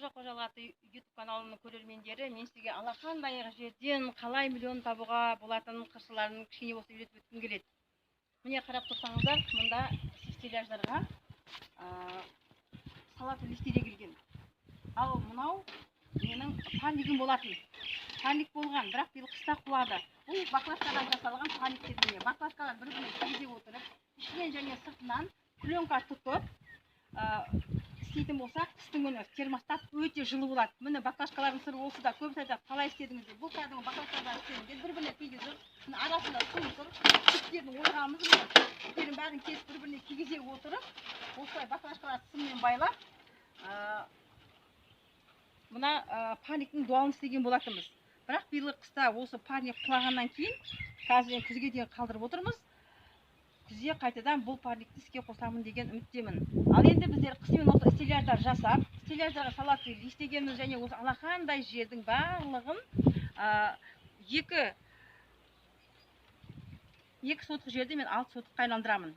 Қожа Қожалаты YouTube каналының көрермендері, мен сізге алақандай жерден қалай миллион табуға болатын қыршыларын кішкене болса үйретіп өткім келеді. Міне қарап тұрсаңыздар, мұнда стеллаждарға салат листері келген. Ал мынау менің паникім болатын. Паник болған, бірақ биыл қыста құлады. Бұл баклажкадан жасалған паниктер міне. Баклажкалар бір-біріне тигізе отырып, ішінен және сыртынан пленка тұтып істейтін болсақ, қыстың күні термостат өте жылы болады. Міне баклажкалардың сыры осы да көбісі айтады, қалай істедіңіздер? Бұл кәдімгі баклажкадан істедіңіздер, бір-біріне тигізіп, арасында су тұр, сүттерін ойғанымыз міне. Сүттерін бәрін кесіп бір-біріне тигізе отырып, осылай баклажкаларды сыммен байлап, мына паниктің дуалын істеген болатынбыз. Бірақ биылғы қыста осы паник құлағаннан кейін, қазір күзге дейін қалдырып отырмыз. Күзде қайтадан бұл паникті іске қосамын деген үміттемін. Ал енді біздер қысымен осы стеллаждар жасап, стеллаждарға салат листегенбіз және осы алақандай жердің барлығын екі сотық жерде мен 6 сотыққа айналдырамын.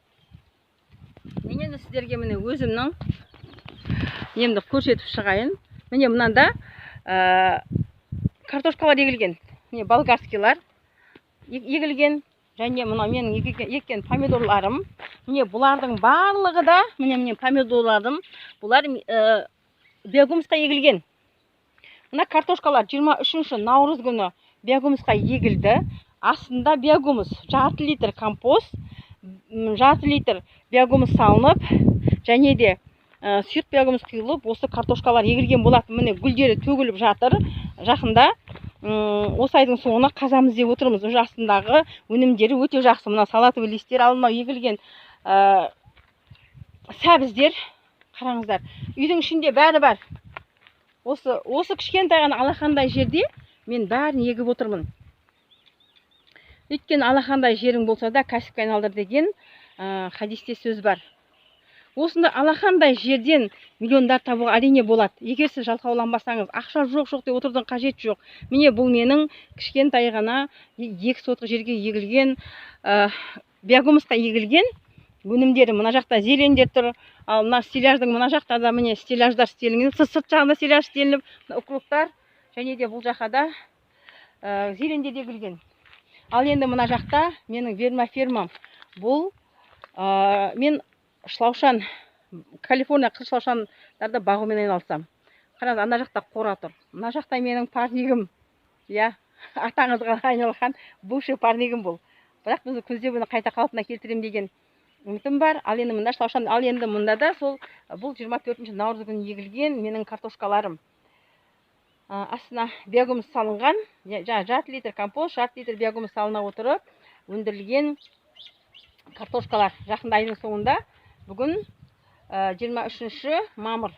Мен енді сіздерге міне өзімнің немді көрсетіп шығайын. Міне мынанда картошкалар егілген, міне болгарскийлар егілген. Және мына менің еккен помидорларым, міне бұлардың барлығы да, міне помидорларым, бұлар биогумусқа егілген. Мына картошкалар 23 наурыз күні биогумусқа егілді. Астында биогумус, жарты литр компост, жарты литр биогумус салынып, және де сұйық биогумус құйылып, осы картошкалар егілген болады. Міне гүлдері төгіліп жатыр. Жақында осы айдың соңына қазамыз деп отырмыз. Уже астындағы өнімдері өте жақсы. Мына салатовый листер алынбай егілген сәбіздер. Қараңыздар. Үйдің ішінде бәрі бар. Осы кішкентай ғана алақандай жерде мен бәрін егіп отырмын. Өйткені алақандай жерің болса да кәсіпке айналдыр деген хадисте сөз бар. Осында алақандай жерден миллиондар табуға әрине болады. Егер сіз жалқауланбасаңыз, ақша жоқ деп отырудың қажет жоқ. Міне бұл менің кішкентай ғана 2 сотық жерге егілген, биогумусқа егілген өнімдері. Мына жақта зелендер тұр. Ал мына стеллаждың мына жақта да міне стеллаждар істелінген. Сырт жағында стеллаж істелініп, укроптар және де бұл жақта зелендер егілген. Ал енді мына жақта менің вермофермам. Бұл мен шлаушан, Калифорния қыз шлаушандарды бағумен айналысам. Қараңыз, ана жақта қора тұр. Мына жақта менің парнигім, атаңызға айналған бывший парнигім бұл. Бірақ біз күзде бұны қайта қалпына келтірем деген үмітім бар. Ал енді мында шлаушан, ал енді мында да сол бұл 24 наурыз күні егілген менің картошкаларым. Астына биогумус салынған, жарты литр компост, жарты литр биогумус салына отырып өндірілген картошкалар. Жақында айдың соңында бүгін 23 мамыр.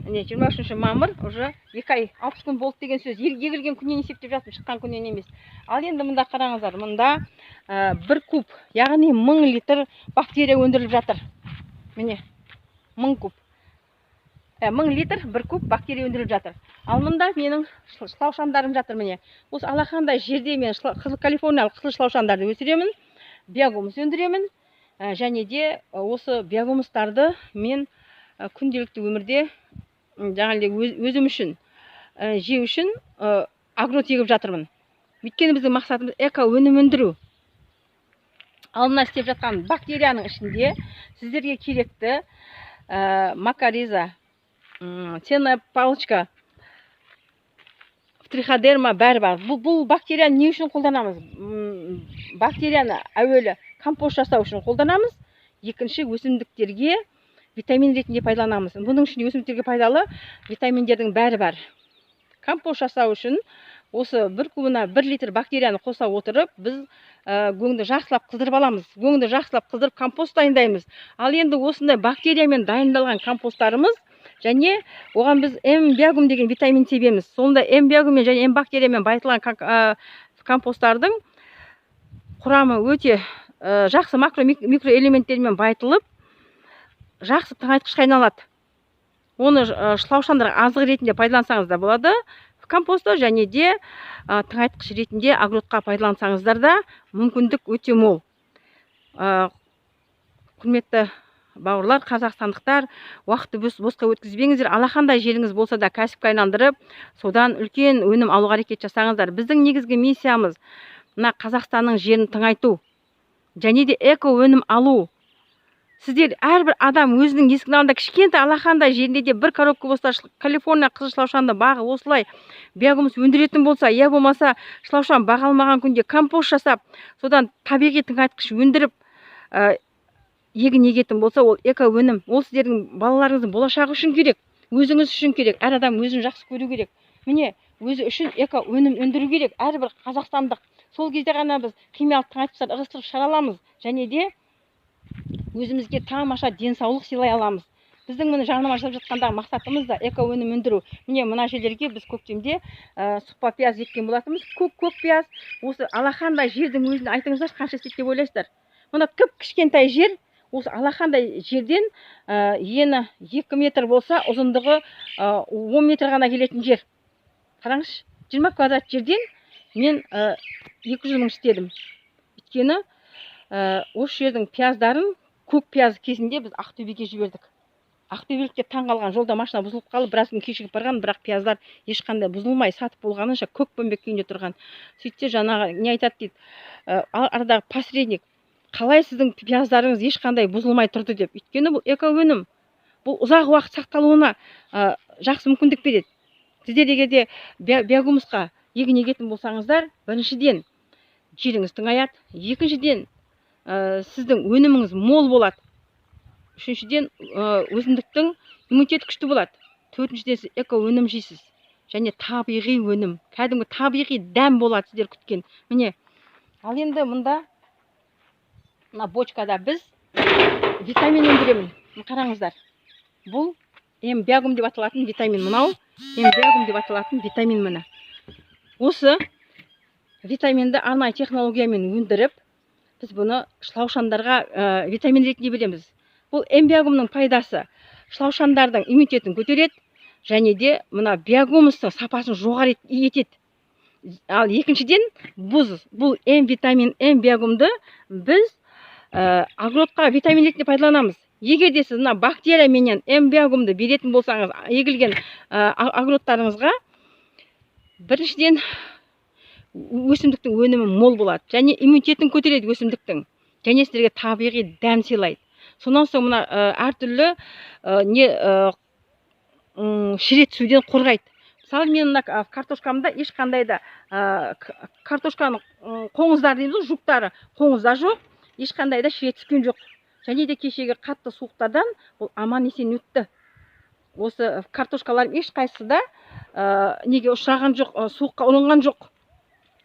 23 мамыр уже 2 ай 60 күн болды деген сөз. Егілген күннен есептеп жатып, шыққан күннен емес. Ал енді мында қараңыздар, мында 1 куб, яғни 1000 литр бактерия өндіріліп жатыр. Міне 1000 куб. 1000 литр 1 куб бактерия өндіріліп жатыр. Ал мында менің шлаушандарым жатыр міне. Осы алақандай жерде мен Калифорниялық қызыл шлаушандарды өсіремін, биогумус өндіремін. Және де осы биогумустарды мен күнделікті өмірде өзім үшін, жеу үшін агрот егіп жатырмын. Өйткені біздің мақсатымыз эко өнім өндіру. Ал мына істеп жатқан бактерияның ішінде сіздерге керекті макариза, ценная палочка, триходерма бәрі бар. Бұл бактерияны не үшін қолданамыз? Бактерияны әуелі компост жасау үшін қолданамыз. Екінші, өсімдіктерге витамин ретінде пайдаланамыз. Бұның үшін өсімдіктерге пайдалы витаминдердің бәрі бар. Компост жасау үшін осы 1 кубына 1 литр бактерияны қоса отырып, біз көңді жақсылап қыздырып аламыз. Көңді жақсылап қыздырып компост дайындаймыз. Ал енді осындай бактериямен дайындалған компосттарымыз және оған біз М-биогум деген витамин себеміз. Сонда М-биогуммен және М-бактериямен байытылған компосттардың құрамы өте жақсы микроэлементтермен байытылып, жақсы тыңайтқышқа айналады. Оны шлаушандарға азық ретінде пайдалансаңыз да болады, компостты және де тыңайтқыш ретінде агротқа пайдалансаңыздар да мүмкіндік өте мол. Құрметті бауырлар, қазақстандықтар, уақытты босқа өткізбеңіздер. Алақандай жеріңіз болса да кәсіпке айналдырып, содан үлкен өнім алуға әрекет жасаңыздар. Біздің негізгі миссиямыз мына Қазақстанның жерін тыңайту және де эко өнім алу. Сіздер әрбір адам өзінің есігінің алдында кішкентай алақандай жерінде де бір коробка болса, Калифорния қызыл шылаушанды бағы осылай биогумус өндіретін болса, я болмаса шылаушан бағалмаған күнде компост жасап, содан табиғи тыңайтқыш өндіріп егін егетін болса, ол эко өнім. Ол сіздердің балаларыңыздың болашағы үшін керек, өзіңіз үшін керек. Әр адам өзін жақсы көру керек. Міне, өзі үшін эко өнім өндіру керек. Әрбір қазақстандық. Сол кезде ғана біз химиялық тыңайтқыштар ығыстырып шығара аламыз, және де өзімізге тамаша денсаулық сыйлай аламыз. Біздің мұны жарнама жасап жатқандағы мақсатымыз да эко өнім өндіру. Міне мына жерлерге біз көктемде сұқпа пияз еккен болатынбыз. Көк пияз. Осы алақандай жердің өзін айтыңыздар, қанша істейді деп ойлайсыздар. Мына кішкентай жер, осы алақандай жерден ені 2 метр болса, ұзындығы 10 метр ғана келетін жер. Қараңызшы, 20 квадрат жерден мен 200 мың істедім. Өйткені осы жердің пияздарын көк пияз кезінде біз Ақтөбеге жібердік. Ақтөбелікке таң қалған, жолда машина бұзылып қалып, біраз күн кешігіп барған, бірақ пияздар ешқандай бұзылмай, сатып болғанынша көк бөмбек күйінде тұрған. Сөйтсе жаңағы не айтады дейді, арадағы посредник, қалай сіздің пияздарыңыз ешқандай бұзылмай тұрды деп. Өйткені бұл эко өнім. Бұл ұзақ уақыт сақталуына жақсы мүмкіндік береді. Сіздер егер де биогумусқа егін егетін болсаңыздар, біріншіден жеріңіз тыңаяды, екіншіден сіздің өніміңіз мол болады. Үшіншіден өсімдіктің иммунитеті күшті болады. Төртіншіден сіз эко өнім жейсіз. Және табиғи өнім, кәдімгі табиғи дәм болады сіздер күткен. Міне, ал енді мұнда мына бочкада біз витамин өндіремін. Қараңыздар. Бұл биогум деп аталатын витамин мынау. Биогум деп аталатын витамин міне. Осы витаминді арнайы технологиямен өндіріп, біз бұны шылаушандарға витамин ретінде береміз. Бұл биогумның пайдасы шылаушандардың иммунитетін көтереді, және де мына биогумустың сапасын жоғары етеді. Ал екіншіден, бұл витамин биогумды біз огородқа витамин ретінде пайдаланамыз. Егер де сіз мына бактерия менен биогумды беретін болсаңыз, егілген огородтарыңызға, біріншіден өсімдіктің өнімі мол болады, және иммунитетін көтереді өсімдіктің, және сіздерге табиғи дәм сыйлайды. Сонан соң мына әртүрлі шірет суден қорғайды. Мысалы, мен мына картошкамда ешқандай да картошканың қоңыздар дейміз, жүктары қоңызда жоқ, ешқандай да шірет түскен жоқ. Және де кешегі қатты суықтардан бұл аман есен өтті. Осы картошкаларым ешқайсысы да неге ұшыраған жоқ, суыққа ұрынған жоқ.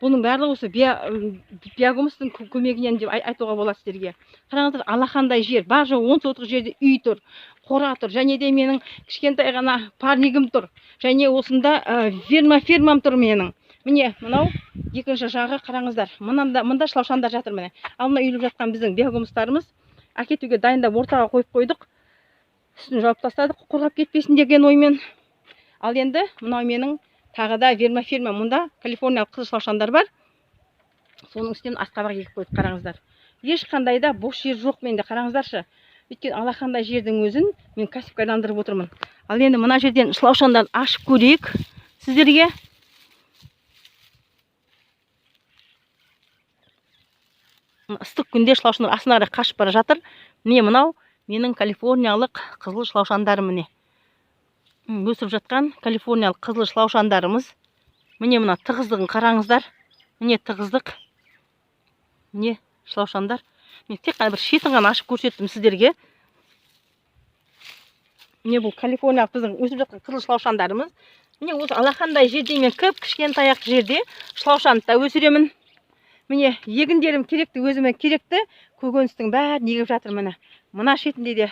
Бұның барлығы осы биогумустың көмегінен деп айтуға болады сіздерге. Қараңыздар, алақандай жер, бар жоқ 10 сотық жерде үй тұр, қора тұр, және де менің кішкентай ғана парнигім тұр. Және осында фермам тұр менің. Міне, мынау екінші жағы қараңыздар. Мында шылаушандар жатыр міне. Ал мына үйіліп жатқан біздің биогумустарымыз әкетуге дайындап ортаға қойып қойдық. Үстін жауып тастадық, қорғап кетпесін деген оймен. Ал енді мынау менің тағы да ферма, мұнда Калифорниялық қызыл шылаушандар бар. Соның үстінен асқабақ егіп қойдық, қараңыздар. Ешқандай да бос жер жоқ менде, қараңыздаршы. Өйткені алақандай жердің өзін мен кәсіпке айналдырып отырмын. Ал енді мына жерден шылаушандарды ашып көрейік сіздерге. Ыстық күнде шылаушандар астына қашып бара жатыр. Міне мынау менің калифорниялық қызыл шылаушандарым міне. Өсіп жатқан калифорниялық қызыл шылаушандарымыз. Міне мына тығыздығын қараңыздар. Міне тығыздық. Міне шылаушандар. Мен тек қана бір шетін ғана ашып көрсеттім сіздерге. Міне бұл калифорниялық біздің өсіп жатқан қызыл шылаушандарымыз. Міне осы алақандай жерде мен кішкентай жерде шылаушанды да өсіремін. Міне егіндерім керекті, өзіме керекті көкөністің бәрін егіп жатыр міне. Мына шетінде де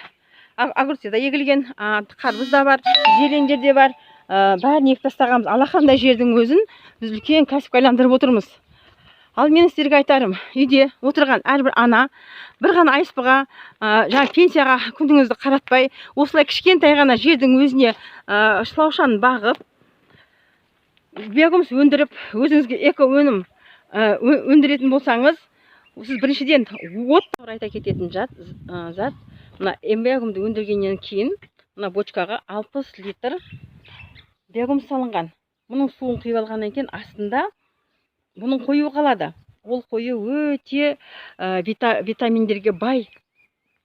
огурцы да егілген, қарбыз да бар, зелендер де бар. Бәрін егіп тастағанбыз. Алақандай жердің өзін біз үлкен кәсіпке айналдырып отырмыз. Ал мен сіздерге айтарым, үйде отырған әрбір ана бір ғана айспыға, жаңа пенсияға күніңізді қаратпай, осылай кішкентай ғана жердің өзіне шылаушан бағып, биогумус өндіріп, өзіңізге эко өнім өндіретін болсаңыз, сіз біріншіден айта кететін зат, мына эмбиагумды өндіргеннен кейін мына бочкаға 60 литр биогумус салынған. Мұның суын құйып алғаннан кейін астында бұның қою қалады. Ол қою өте витаминдерге бай.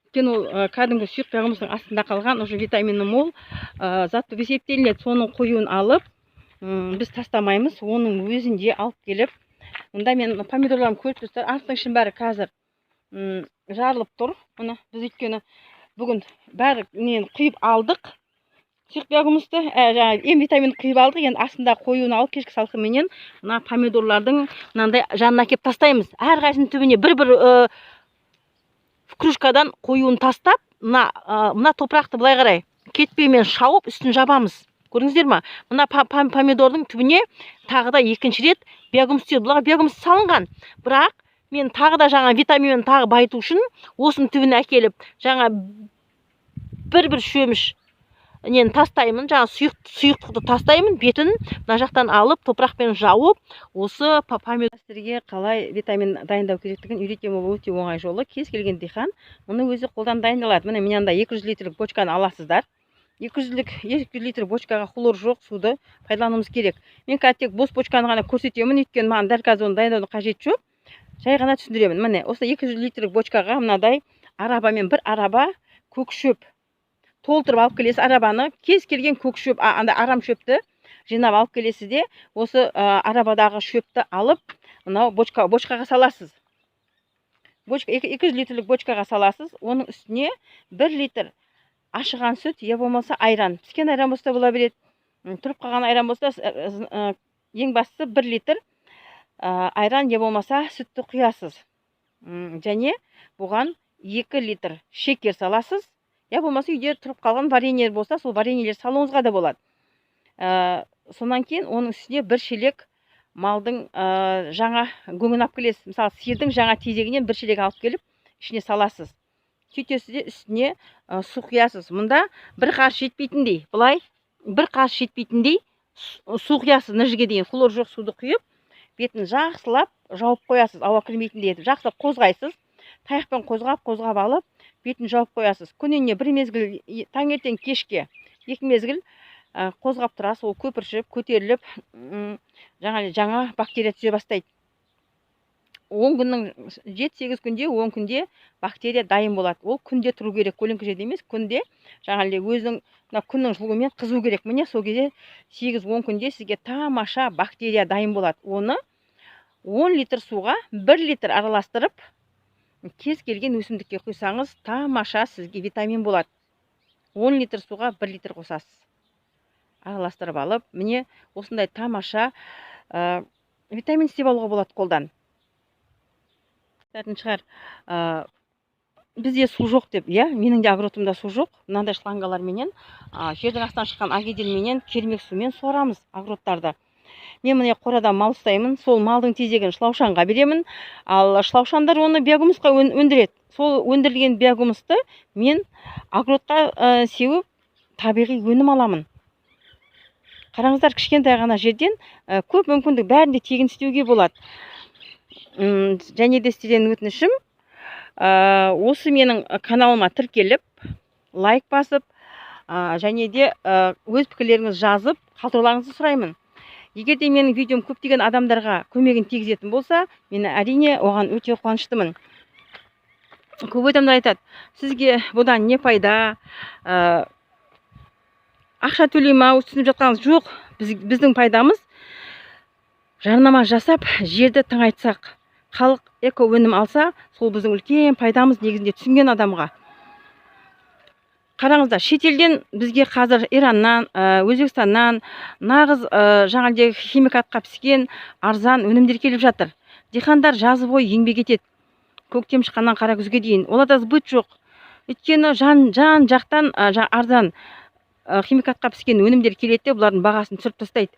Өйткені ол кәдімгі сұйық биогумустың астында қалған, уже витамині мол зат деп есептелінеді. Соның қоюын алып, біз тастамаймыз, оның өзінде алып келіп. Мұнда мен помидорларым көріп тұрсыздар, астың ішін бәрі қазір жарылып тұр. Мұны біз өйткені бүгін бәрі құйып алдық. Сұйық биогумусты, ем витамин құйып алдық. Енді астында қоюын алып, кешкі салқынменен мына помидорлардың мынандай жанына әкеп тастаймыз. Әрқайсының түбіне бір-бір кружкадан қоюын тастап, мына топырақты былай қарай кетпеймен шауып, үстін жабамыз. Көрдіңіздер ма? Мына помидордың түбіне тағы да екінші рет биогумус түседі. Бұларға биогумус салынған. Бірақ мен тағы да жаңа витаминін тағы байыту үшін осының түбіне әкеліп, жаңа бір-бір шөміш тастаймын, жаңа сұйықтықты тастаймын, бетін мына жақтан алып, топырақпен жауып, осы помидорге қалай витамин дайындау керектігін үйретемін. Ол өте оңай жолы. Кез келген диқан мұны өзі қолдан дайындалады. Міне менде 200 литрлік бочканы аласыздар. 200 литр бочкаға хлор жоқ суды пайдалануымыз керек. Мен тек бос бочканы ғана көрсетемін, өйткені маған дәл қазір оны дайындаудың қажеті жоқ. Жай ғана түсіндіремін. Міне осы 200 литрлік бочкаға мынадай арабамен бір араба көк шөп толтырып алып келесіз. Арабаны кез келген көк шөп, арам шөпті жинап алып келесіз де, осы арабадағы шөпті алып, мынау бочкаға саласыз. 200 литрлік бочкаға саласыз. Оның үстіне 1 литр ашыған сүт, я болмаса айран. Піскен айран болса бола береді. Тұрып қалған айран болса, ең бастысы 1 литр айран, я болмаса сүтті құясыз. Және бұған 2 литр шекер саласыз. Я болмаса үйде тұрып қалған вареньелер болса, сол вареньелер салуыңызға да болады. Сонан кейін оның үстіне 1 шелек малдың жаңа көңін алып келесіз. Мысалы, сиырдың жаңа тезегінен 1 шелек алып келіп, ішіне саласыз. Сөйтесіз де үстіне су құясыз. Мұнда 1 қаш жетпейтіндей, былай 1 қаш жетпейтіндей су құясыз, нәжіге дейін хлор жоқ суды құйып, бетін жақсылап жауып қоясыз, ауа кірмейтіндей етіп. Жақсылап қозғайсыз, таяқпен қозғап алып, бетін жауып қоясыз. Күніне 1 мезгіл, таңертең кешке 2 мезгіл қозғап тұрасыз. Ол көпіршіп, көтеріліп, жаңа бактерия түсе бастайды. 10 күннің 7-8 күнде, 10 күнде бактерия дайын болады. Ол күнде тұру керек, көлеңкі жерде емес, күнде өзінің күннің жылуымен қызу керек. Міне сол кезде 8-10 күнде сізге тамаша бактерия дайын болады. Оны 10 литр суға 1 литр араластырып, кез келген өсімдікке құйсаңыз, тамаша сізге витамин болады. 10 литр суға 1 литр қосасыз. Араластырып алып, міне осындай тамаша витамин істеп алуға болады қолдан. Шығар, бізде су жоқ деп, менің де огородымда су жоқ. Мынандай шлангаларменен, жердің астынан шыққан агеделменен, кермек сумен суарамыз огородтарды. Мен міне қорадан мал ұстаймын, сол малдың тезегін шлаушанға беремін, ал шлаушандар оны биогумусқа өндіреді. Сол өндірілген биогумусты мен огородқа сеуіп, табиғи өнім аламын. Қараңыздар, кішкентай ғана жерден көп мүмкіндік бәрінде тегін істеуге болады. Және де сізден өтінішім, осы менің каналыма тіркеліп, лайк басып, және де өз пікірлеріңіз жазып, қалдыруларыңызды сұраймын. Егер де менің видеом көптеген адамдарға көмегін тигізетін болса, мен әрине оған өте қуаныштымын. Көп адамдар айтады, сізге бұдан не пайда, ақша төлейма, түсініп жатқаныңыз жоқ. Біздің пайдамыз жарнама жасап, жерді тыңайтсақ, халық эко өнім алса, сол біздің үлкен пайдамыз негізінде түсінген адамға. Қараңыздар, шетелден бізге қазір Ираннан, Өзбекстаннан нағыз жаңағыдай химикатқа піскен арзан өнімдер келіп жатыр. Диқандар жазы бойы еңбек етеді. Көктем шыққаннан қара күзге дейін. Оларда сбыт жоқ. Өйткені жан жақтан арзан химикатқа піскен өнімдер келеді, бұлардың бағасын түсіріп тастайды.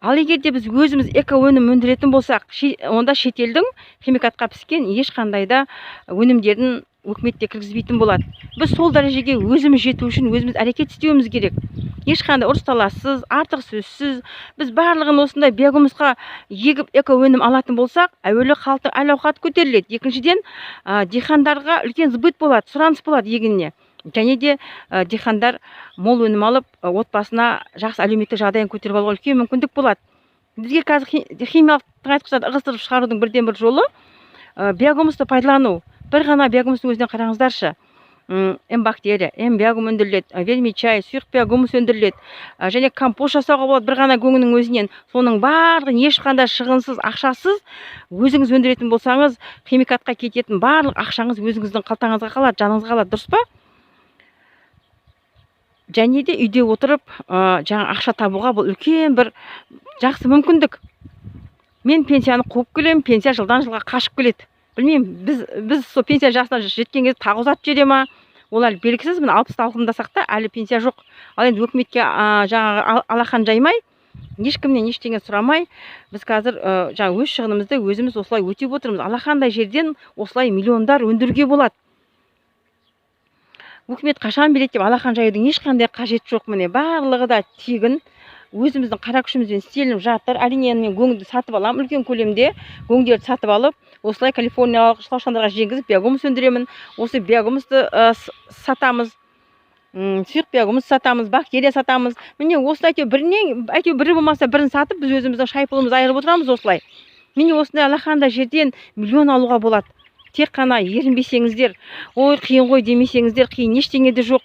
Ал егер де біз өзіміз эко өнім өндіретін болсақ, онда шетелдің химикатқа піскен ешқандай да өнімдерін өкіметте кіргізбейтін болады. Біз сол дәрежеге өзіміз жету үшін өзіміз әрекет істеуіміз керек. ешқандай ұрыс талассыз, артық сөзсіз біз барлығын осындай биогумусқа егіп эко өнім алатын болсақ, әуелі халықтың әл ауқаты көтеріледі. Екіншіден, дихандарға үлкен сбыт болады, сұраныс болады егініне. Және де дихандар мол өнім алып, отбасына жақсы әлеуметтік жағдайын көтеріп алуға үлкен мүмкіндік болады. Бізге қазір химиялық тыңайтқыштарды ығыстырып шығарудың бірден бір жолы биогумусты пайдалану. Бір ғана биогумустың өзінен қараңыздаршы. Бактерия, биогум өндіріледі, вермичай, сұйық биогумус өндіріледі, және компост жасауға болады бір ғана көңнің өзінен. Соның барлығын ешқандай шығынсыз, ақшасыз өзіңіз өндіретін болсаңыз, химикатқа кететін барлық ақшаңыз өзіңіздің қалтаңызға қалады, жаныңызға қалады, дұрыс па? Және де үйде отырып, жаңа ақша табуға бұл үлкен бір жақсы мүмкіндік. Мен пенсияны қуып келем, пенсия жылдан жылға қашып келеді. Білмеймін, біз сол пенсия жасына жеткен кезде тағы ұзатып жібере ма? Ол әлі белгісіз, міне 60-та алқымдасақ та әлі пенсия жоқ. Ал енді өкіметке жаңағы алақан жаймай, ешкімнен ештеңе сұрамай, біз қазір жаңа өз шығынымызды өзіміз осылай өтеп отырмыз. Алақандай жерден осылай миллиондар өндіруге болады. Өкімет қашан береді деп алақан жаюдың ешқандай қажет жоқ. Міне барлығы да тегін. Өзіміздің қара күшімізбен істелініп жатыр. Әрине мен көңді сатып аламын, үлкен көлемде көңдерді сатып алып, осылай калифорниялық шылаушандарға жеңгізіп биогумус өндіремін. Осы биогумусты сатамыз, сұйық биогумус сатамыз, бактерия сатамыз. Міне осылай әйтеуір бірі болмаса бірін сатып, біз өзіміздің шайпылымызды айырып отырамыз осылай. Міне осындай алақандай жерден миллион алуға болады. Тек қана ерінбесеңіздер, ой қиын ғой демесеңіздер, қиын ештеңе де жоқ.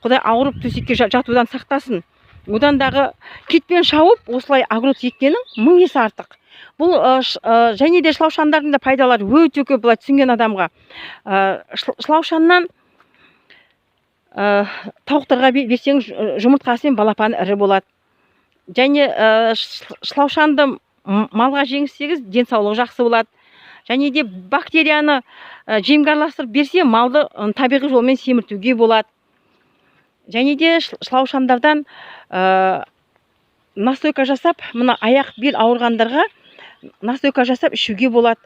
Құдай ауырып төсекке жатудан сақтасын. Одан дағы кетпен шауып, осылай агрот еккенің 1000 есе артық. Бұл және де шылаушандардың да пайдалары өте көп, былай түсінген адамға. Шылаушаннан тауықтарға берсеңіз, жұмыртқасымен балапаны ірі болады. Және шылаушанды малға жеңсеңіз, денсаулығы жақсы болады. Және де бактерияны жемге араластырып берсе, малды табиғи жолмен семіртуге болады. Және де шылаушандардан настойка жасап, мына аяқ бел ауырғандарға настойка жасап ішуге болады.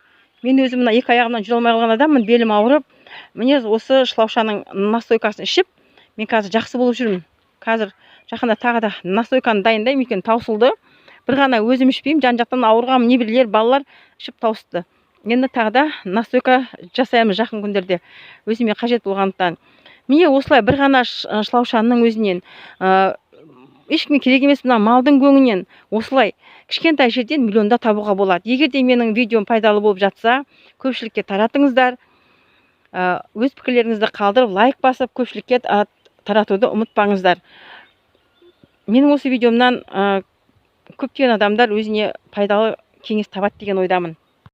Мен өзім мына екі аяғымнан жүре алмай қалған адаммын, белім ауырып. Міне осы шылаушаның настойкасын ішіп, мен қазір жақсы болып жүрмін. Қазір жақында тағы да настойканы дайындаймын, екен таусылды. Бір ғана өзім ішпеймін, жан-жақтан ауырғанмын, небірлер, балалар ішіп таусылды. Енді тағы да настойка жасаймыз жақын күндерде, өзіме қажет болғандықтан. Міне осылай бір ғана шылаушанның өзінен, ешкімге керек емес, мына малдың көңінен осылай кішкентай жерден миллионда табуға болады. Егер де менің видеом пайдалы болып жатса, көпшілікке таратыңыздар. Өз пікірлеріңізді қалдырып, лайк басып, көпшілікке таратуды ұмытпаңыздар. Менің осы видеомнан көптеген адамдар өзіне пайдалы кеңес табады деген ойдамын.